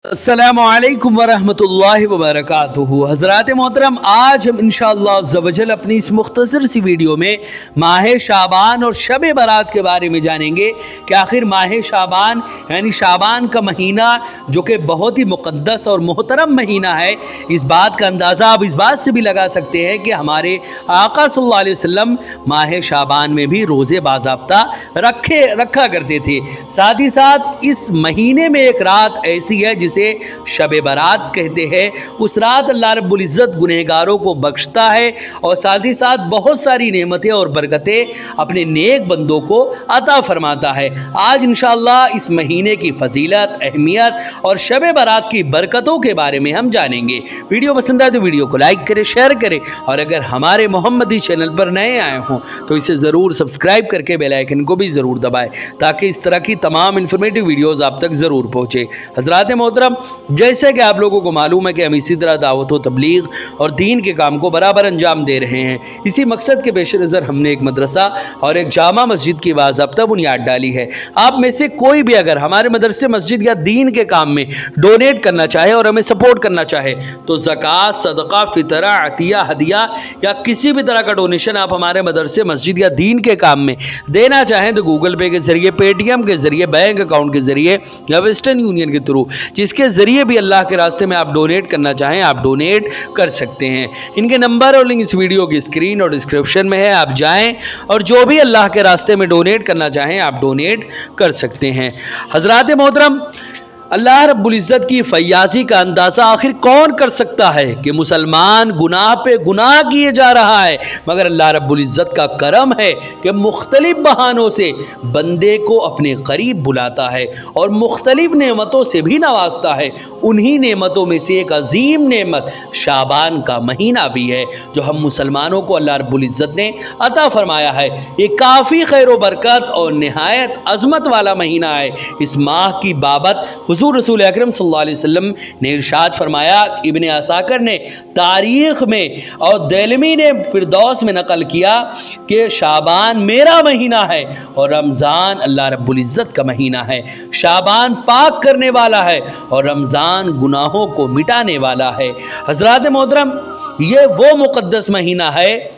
अस्सलामुअलैकुम वरहमतुल्लाहि वबरकातुहू। हज़रात मोहतरम, आज हम इंशाअल्लाह अज़्ज़ा वजल अपनी इस मुख्तसर सी वीडियो में माह शाबान और शब बारात के बारे में जानेंगे कि आखिर माह शाबान यानी शाबान का महीना जो कि बहुत ही मुक़द्दस और मोहतरम महीना है, इस बात का अंदाज़ा आप इस बात से भी लगा सकते हैं कि हमारे आका सल्लल्लाहु अलैहि वसल्लम माह शाबान में भी रोज़े बाज़ाब्ता रखा करते थे। साथ ही साथ इस महीने में एक रात ऐसी है जिसे शब बारात कहते हैं। उस रात अल्लाह रब्बुल इज़्ज़त गुनहगारों को बख्शता है और साथ ही साथ बहुत सारी नेमतें और बरकतें अपने नेक बंदों को अता फरमाता है। आज इंशाअल्लाह इस महीने की फजीलत, अहमियत और शब बारात की बरकतों के बारे में हम जानेंगे। वीडियो पसंद आए तो वीडियो को लाइक करें, शेयर करें और अगर हमारे मोहम्मदी चैनल पर नए आए हों तो इसे ज़रूर सब्सक्राइब करके बेल आइकन को भी ज़रूर दबाएं ताकि इस तरह की तमाम इन्फॉर्मेटिव वीडियोज़ आप तक ज़रूर पहुँचे। हज़रात मोहतरम, जैसे कि आप लोगों को मालूम है कि हम इसी तरह दावत व तबलीग और दीन के काम को बराबर अंजाम दे रहे हैं। इसी मकसद के पेश नज़र हमने एक मदरसा और एक जामा मस्जिद की बाज़ाब्ता बुनियाद डाली है। आप में से कोई भी अगर हमारे मदरसे, मस्जिद या दीन के काम में डोनेट करना चाहे और हमें सपोर्ट करना चाहे तो ज़कात, सदका, फितरा, अतिया, हदिया या किसी भी तरह का डोनेशन आप हमारे मदरसे, मस्जिद या दीन के काम में देना चाहें तो गूगल पे के ज़रिए, पेटीएम के ज़रिए, बैंक अकाउंट के ज़रिए या वेस्टर्न यूनियन के थ्रू, जिसके ज़रिए भी अल्लाह के रास्ते में आप डोनेट करना चाहें आप डोनेट कर सकते हैं। इनके नंबर और लिंक इस वीडियो की स्क्रीन और डिस्क्रिप्शन में है, आप जाएं और जो भी अल्लाह के रास्ते में डोनेट करना चाहें आप डोनेट कर सकते हैं। हज़रात मोहतरम, अल्लाह रब्बुल इज़्ज़त की फयाज़ी का अंदाज़ा आखिर कौन कर सकता है कि मुसलमान गुनाह पे गुनाह किए जा रहा है, मगर अल्लाह रब्बुल इज़्ज़त का करम है कि मुख्तलिफ बहानों से बंदे को अपने करीब बुलाता है और मुख्तलिफ नेमतों से भी नवाजता है। उन्हीं नेमतों में से एक अजीम नेमत शाबान का महीना भी है जो हम मुसलमानों को अल्लाह रब्बुल इज़्ज़त ने अता फरमाया है। ये काफ़ी खैर व बरकत और नहायत अज़मत वाला महीना है। इस माह की बाबत हुज़ूर रसूल अकरम सल्लल्लाहु अलैहि वसल्लम ने इरशाद फरमाया, इब्ने असाकिर ने तारीख़ में और दैलमी ने फिरदौस में नकल किया कि शाबान मेरा महीना है और रमज़ान अल्लाह रब्बुल इज़्ज़त का महीना है। शाबान पाक करने वाला है और रमज़ान गुनाहों को मिटाने वाला है। हज़रात मोहतरम, ये वो मुक़द्दस महीना है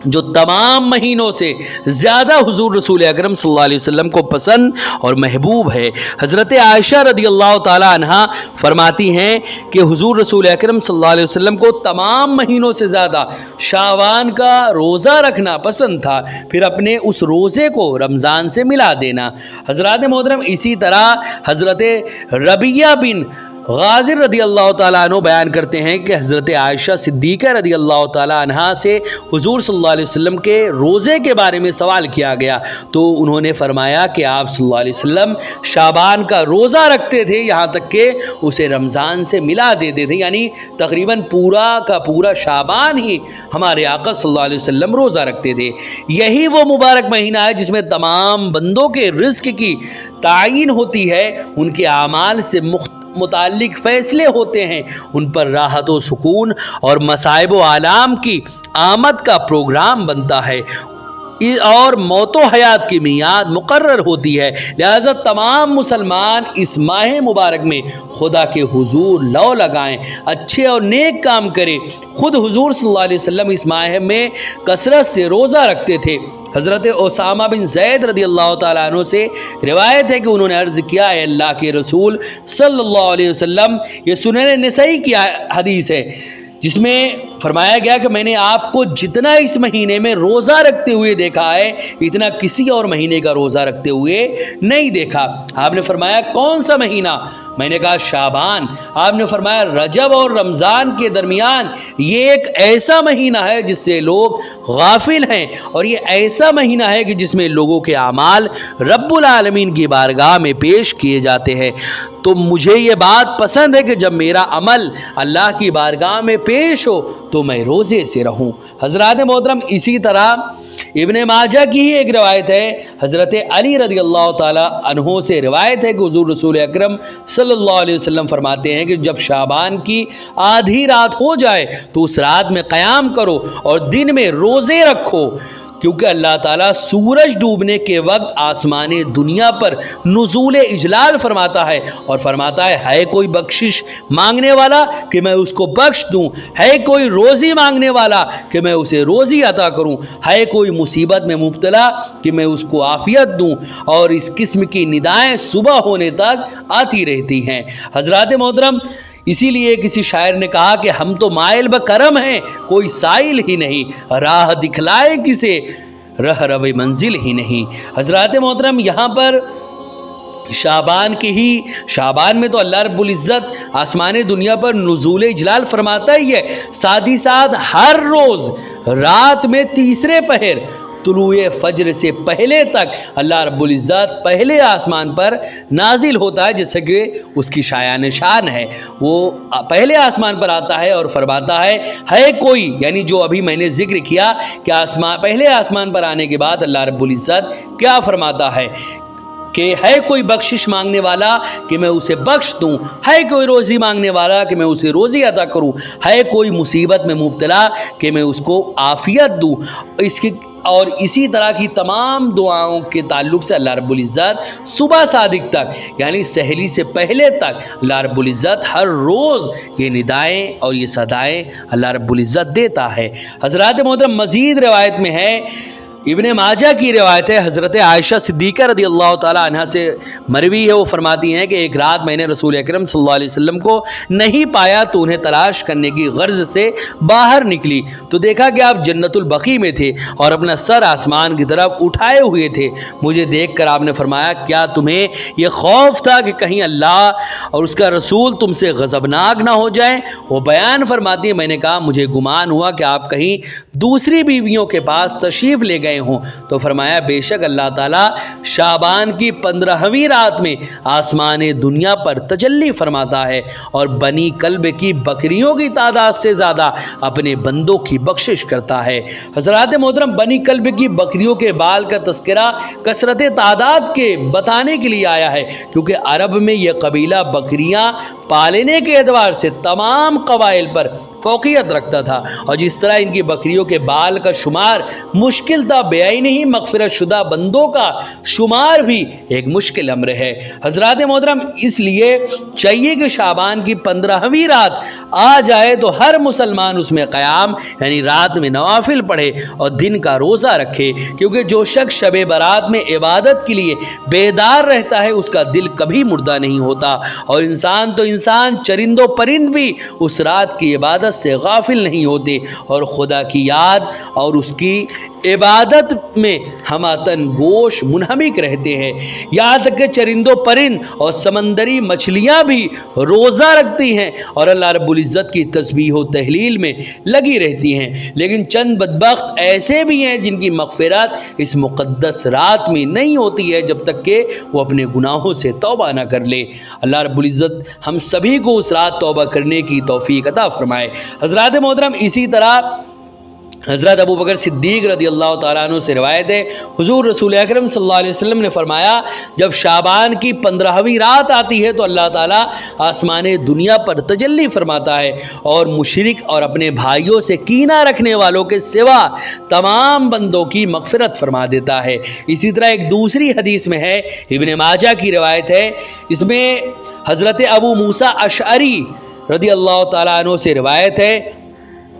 जो तमाम महीनों से ज़्यादा हुज़ूर रसूल अकरम सल्लल्लाहु अलैहि वसल्लम को पसंद और महबूब है। हज़रत आयशा रदियल्लाहु ताला अन्हा फरमाती हैं कि हुज़ूर रसूल अकरम सल्लल्लाहु अलैहि वसल्लम को तमाम महीनों से ज़्यादा शाबान का रोज़ा रखना पसंद था, फिर अपने उस रोज़े को रमज़ान से मिला देना। हज़रात मोहतरम, इसी तरह हज़रत रबिया बिन गाज़िर रदियल्लाहु ताला अन्हु बयान करते हैं कि हज़रत आयशा सिद्दीक़ा रदियल्लाहु ताला अन्हा से हुज़ूर सल्लल्लाहु अलैहि वसल्लम के रोज़े के बारे में सवाल किया गया तो उन्होंने फरमाया कि आप सल्लल्लाहु अलैहि वसल्लम शाबान का रोज़ा रखते थे, यहाँ तक कि उसे रमज़ान से मिला देते थे, यानी तकरीबन पूरा का पूरा शाबान ही हमारे आका सल्लल्लाहु अलैहि वसल्लम रोज़ा रखते थे। यही वो मुबारक महीना है जिसमें तमाम बंदों के रिज़्क़ की तायीन होती है, उनके आमाल से मुताल्लिक फ़ैसले होते हैं, उन पर राहत व सुकून और मसाइब व आलाम की आमद का प्रोग्राम बनता है और मौत व हयात की मियाद मुकर्रर होती है। लिहाजा तमाम मुसलमान इस माह मुबारक में खुदा के हुजूर लौ लगाएं, अच्छे और नेक काम करें। ख़ुद हुजूर सल्लल्लाहु अलैहि वसल्लम इस माह में कसरत से रोज़ा रखते थे। हज़रत उसामा बिन ज़ैद रदियल्लाहु ताला अन्हु से रिवायत है कि उन्होंने अर्ज़ किया, अल्लाह के रसूल सल्लल्लाहु अलैहि वसल्लम, ये सुनन नसई की हदीस है जिसमें फरमाया गया कि मैंने आपको जितना इस महीने में रोज़ा रखते हुए देखा है इतना किसी और महीने का रोज़ा रखते हुए नहीं देखा। आपने फरमाया कौन सा महीना? मैंने कहा शाबान। आपने फरमाया रजब और रमज़ान के दरमियान ये एक ऐसा महीना है जिससे लोग गाफिल हैं और ये ऐसा महीना है कि जिसमें लोगों के आमाल रब्बुल आलमीन की बारगाह में पेश किए जाते हैं। तो मुझे ये बात पसंद है कि जब मेरा अमल अल्लाह की बारगाह में पेश हो तो मैं रोज़े से रहूं। हज़रात मोहतरम, इसी तरह इब्ने माजा की ही एक रिवायत है, हज़रत अली रज़ी अल्लाह ताला अन्हो से रिवायत है कि हुज़ूर रसूल अकरम सल्लल्लाहु अलैहि वसल्लम फरमाते हैं कि जब शाबान की आधी रात हो जाए तो उस रात में क़याम करो और दिन में रोज़े रखो, क्योंकि अल्लाह ताला सूरज डूबने के वक्त आसमान दुनिया पर नुज़ूल इजलाल फरमाता है और फरमाता है कोई बख्शिश मांगने वाला कि मैं उसको बख्श दूं, है कोई रोज़ी मांगने वाला कि मैं उसे रोज़ी अता करूं, है कोई मुसीबत में मुब्तला कि मैं उसको आफ़ियत दूं। और इस किस्म की निदाएं सुबह होने तक आती रहती हैं। हज़रात मोहतरम, इसीलिए किसी शायर ने कहा कि हम तो माइल ब करम हैं, कोई साइल ही नहीं, राह दिखलाए किसे, रह रवे मंजिल ही नहीं। हज़रात मोहतरम, यहाँ पर शाबान में तो अल्लाह रब्बुल इज़्ज़त आसमान दुनिया पर नुज़ूल इजलाल फरमाता ही है, साथ ही साथ हर रोज़ रात में तीसरे पहर तुलुए फज्र से पहले तक अल्लाह रब्बुल इज़्ज़त पहले आसमान पर नाजिल होता है, जैसे कि उसकी शायान शान है, वो पहले आसमान पर आता है और फरमाता है कोई, यानी जो अभी मैंने जिक्र किया कि पहले आसमान पर आने के बाद अल्लाह रब्बुल इज़्ज़त क्या फरमाता है कि है कोई बख्शिश मांगने वाला कि मैं उसे बख्श दूं, है कोई रोज़ी मांगने वाला कि मैं उसे रोज़ी अता करूं, है कोई मुसीबत में मुब्तला कि मैं उसको आफ़ियत दूं। और इसी तरह की तमाम दुआओं के ताल्लुक़ से अल्लाह रब्बुल इज़्ज़त सुबह सादिक तक, यानी सहरी से पहले तक अल्लाह रब्बुल इज़्ज़त हर रोज़ ये निदाएँ और ये सदाएँ अल्लाह रब्बुल इज़्ज़त देता है। हज़रात मोहतरम, मज़ीद रिवायत में है, इब्ने माजा की रिवायत है, हज़रत आयशा सिद्दीक़ा रज़ी अल्लाह ताला अन्हा से मरवी है, वो फरमाती हैं कि एक रात मैंने रसूल अकरम सल्लल्लाहु अलैहि वसल्लम को नहीं पाया तो उन्हें तलाश करने की गर्ज से बाहर निकली तो देखा कि आप जन्नतुल बकी में थे और अपना सर आसमान की तरफ उठाए हुए थे। मुझे देखकर आपने फरमाया, क्या तुम्हें यह खौफ था कि कहीं अल्लाह और उसका रसूल तुमसे गज़बनाक ना हो जाए? वो बयान फरमाती है, मैंने कहा मुझे गुमान हुआ कि आप कहीं दूसरी बीवियों के पास तशरीफ़ ले गए हों। तो फरमाया, बेशक अल्लाह ताला शाबान की 15वीं रात में आसमान दुनिया पर तजल्ली फरमाता है और बनी कल्ब की बकरियों की तादाद से ज़्यादा अपने बंदों की बख्शिश करता है। हज़रात मोहतरम, बनी कल्ब की बकरियों के बाल का तस्करा कसरत तादाद के बताने के लिए आया है, क्योंकि अरब में यह कबीला बकरियाँ पालने के एतबार से तमाम कबाइल पर फ़ौक़ियत रखता था और जिस तरह इनकी बकरियों के बाल का शुमार मुश्किल था, बेआईन ही मग़फ़िरत शुदा बंदों का शुमार भी एक मुश्किल अम्र है। हज़रात मोहतरम, इसलिए चाहिए कि शाबान की 15वीं रात आ जाए तो हर मुसलमान उसमें क़याम यानी रात में नवाफिल पढ़े और दिन का रोज़ा रखे, क्योंकि जो शख्स शब बारात में इबादत के लिए बेदार रहता है उसका दिल कभी मुर्दा नहीं होता और इंसान तो इंसान, चरिंदो परिंद भी उस रात की इबादत से गाफिल नहीं होते और खुदा की याद और उसकी इबादत में हमातन गोश मुनहमिक रहते हैं। यहाँ तक कि चरिंदो परिंद और समंदरी मछलियाँ भी रोज़ा रखती हैं और अल्लाह रब्बुल इज़्ज़त की तस्बीह व तहलील में लगी रहती हैं। लेकिन चंद बदबख्त ऐसे भी हैं जिनकी मग़फ़िरत इस मुक़द्दस रात में नहीं होती है जब तक कि वो अपने गुनाहों से तौबा ना कर ले। अल्लाह रब्बुल इज़्ज़त हम सभी को उस रात तौबा करने की तौफ़ीक़ अता फ़रमाए। हज़रात मोहतरम, इसी तरह हज़रत अबू बकर सिद्दीक़ रज़ी अल्लाह ताला अन्हु से रिवायत है, हुज़ूर रसूल अकरम सल्लल्लाहु अलैहि वसल्लम ने फरमाया, जब शाबान की 15वीं रात आती है तो अल्लाह ताला आसमान दुनिया पर तजल्ली फरमाता है और मुशरिक और अपने भाइयों से कीना रखने वालों के सिवा तमाम बंदों की मग़फ़िरत फरमा देता है। इसी तरह एक दूसरी हदीस में है, इब्ने माजा की रिवायत है, इसमें हज़रत अबू मूसा अशअरी रज़ी अल्लाह ताला अन्हु से रिवायत है,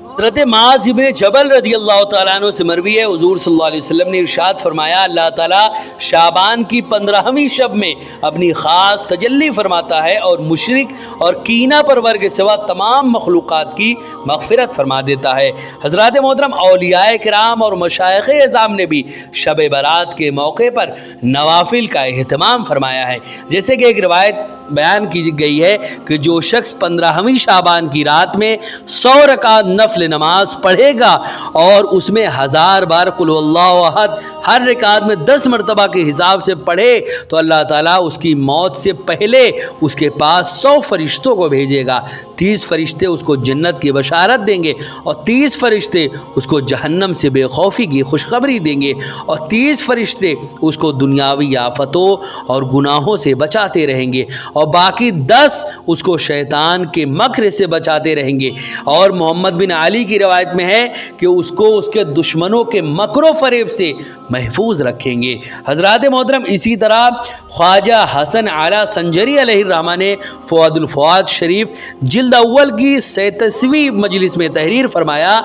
हज़रत माज़ इब्न जबल रज़ी अल्लाह ताला अन्हु से मरवी है, हुज़ूर सल्लल्लाहु अलैहि वसल्लम ने इरशाद फरमाया, अल्लाह ताला शाबान की 15वीं शब में अपनी ख़ास तजल्ली फरमाता है और मुशरिक और कीना परवर के सिवा तमाम मखलूक़ात की मग़फ़िरत फरमा देता है। हज़रात मोहतरम, औलियाए किराम और मशाइख़ एज़ाम ने भी शब बारात के मौके पर नवाफिल का एहतमाम फरमाया है। जैसे कि एक रिवायत बयान की गई है कि जो शख्स 15वीं शाबान की रात में 100 रकात नफल नमाज पढ़ेगा और उसमें 1000 बार कुल हुवल्लाहु अहद हर रकात में 10 मरतबा के हिसाब से पढ़े तो अल्लाह ताला उसकी मौत से पहले उसके पास 100 फरिश्तों को भेजेगा, 30 फरिश्ते उसको जन्नत की बशारत देंगे और 30 फरिश्ते उसको जहन्नम से बेखौफी की खुशखबरी देंगे और 30 फरिश्ते उसको दुनियावी आफतों और गुनाहों से बचाते रहेंगे और बाकी 10 उसको शैतान के मकर से बचाते रहेंगे। और मोहम्मद बिन अली की रवायत में है कि उसको उसके दुश्मनों के मकरो फरेब से महफूज रखेंगे। हज़रात मोहतरम, इसी तरह ख्वाजा हसन आला संजरी अलैहिर्रहमा ने फुआदुल फुआद शरीफ जिल्द अव्वल की 37वीं मजलिस में तहरीर फरमाया।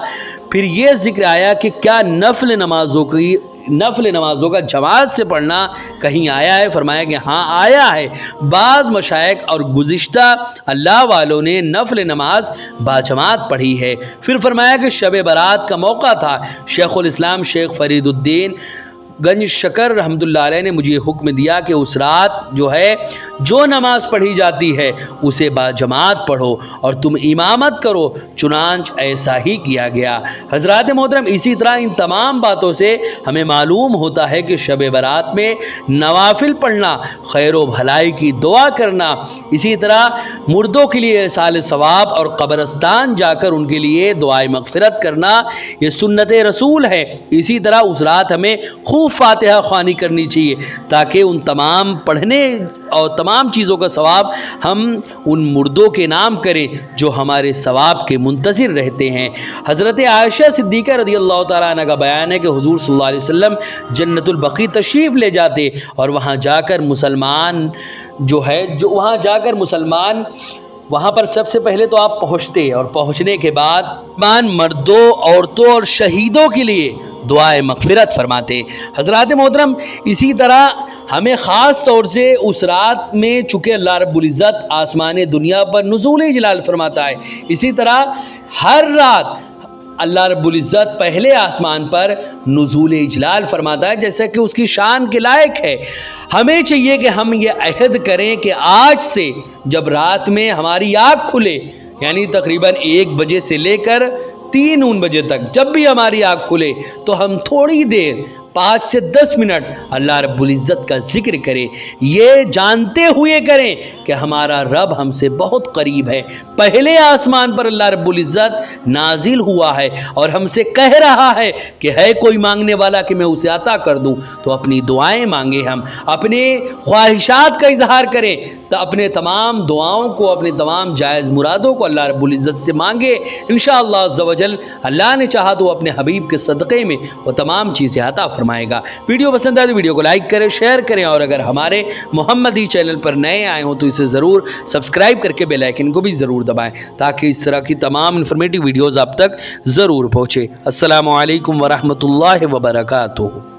फिर ये जिक्र आया कि क्या नफल नमाजों का जमात से पढ़ना कहीं आया है? फरमाया कि हाँ आया है। बाज़ मशाइख और गुज़िश्ता अल्लाह वालों ने नफल नमाज बाजमात पढ़ी है। फिर फरमाया कि शब बारात का मौका था। शेखुल इस्लाम शेख फरीदुद्दीन गंज शकर रहमतुल्लाह अलैह ने मुझे हुक्म दिया कि उस रात जो नमाज पढ़ी जाती है उसे बाजमात पढ़ो और तुम इमामत करो। चुनांच ऐसा ही किया गया। हज़रात मोहतरम, इसी तरह इन तमाम बातों से हमें मालूम होता है कि शब बारात में नवाफिल पढ़ना, खैर व भलाई की दुआ करना, इसी तरह मुर्दों के लिए साल सवाब और कब्रस्तान जाकर उनके लिए दुआए मगफिरत करना, ये सुन्नत रसूल है। इसी तरह उस रात हमें खूब फातिहा ख्वानी करनी चाहिए ताकि उन तमाम पढ़ने और तमाम चीज़ों का सवाब हम उन मुर्दों के नाम करें जो हमारे सवाब के मुंतज़िर रहते हैं। हज़रत आयशा सिद्दीक़ा रज़ियल्लाहु तआला अन्हा का बयान है कि हुज़ूर सल्लल्लाहु अलैहि वसल्लम जन्नतुल बक़ी तशरीफ़ ले जाते और वहाँ जाकर वहाँ पर सबसे पहले तो आप पहुँचते और पहुँचने के बाद मर्दों, औरतों और शहीदों के लिए दुआए मग़फ़िरत फरमाते। हज़रात मोहतरम, इसी तरह हमें ख़ास तौर से उस रात में चूँकि अल्लाह रब्बुल इज़्ज़त आसमान दुनिया पर नुज़ूल जलाल फरमाता है, इसी तरह हर रात अल्लाह रब्बुल इज़्ज़त पहले आसमान पर नुज़ूल इजलाल फरमाता है जैसे कि उसकी शान के लायक है। हमें चाहिए कि हम ये अहद करें कि आज से जब रात में हमारी आँख खुले, यानी तकरीबन 1 बजे से लेकर 3 बजे तक जब भी हमारी आँख खुले तो हम थोड़ी देर 5 से 10 मिनट अल्लाह रब्बुल इज़्ज़त का ज़िक्र करें, ये जानते हुए करें कि हमारा रब हमसे बहुत करीब है। पहले आसमान पर अल्लाह रब्बुल इज़्ज़त नाजिल हुआ है और हमसे कह रहा है कि है कोई मांगने वाला कि मैं उसे अता कर दूं। तो अपनी दुआएं मांगे, हम अपने ख्वाहिशात का इजहार करें, तो अपने तमाम दुआओं को, अपने तमाम जायज़ मुरादों को अल्लाह रब्बुल इज़्ज़त से मांगे। इंशाअल्लाह अज़्ज़ व जल अल्लाह ने चाहा तो अपने हबीब के सदक़े में वो तमाम चीज़ें अता फरमाएगा। वीडियो पसंद आए तो वीडियो को लाइक करें, शेयर करें और अगर हमारे मोहम्मदी चैनल पर नए आए हों तो इसे ज़रूर सब्सक्राइब करके बेल आइकन को भी ज़रूर दबाएं ताकि इस तरह की तमाम इन्फॉर्मेटिव वीडियोज़ आप तक ज़रूर पहुँचे। अस्सलामु अलैकुम व रहमतुल्लाहि व बरकातुहू।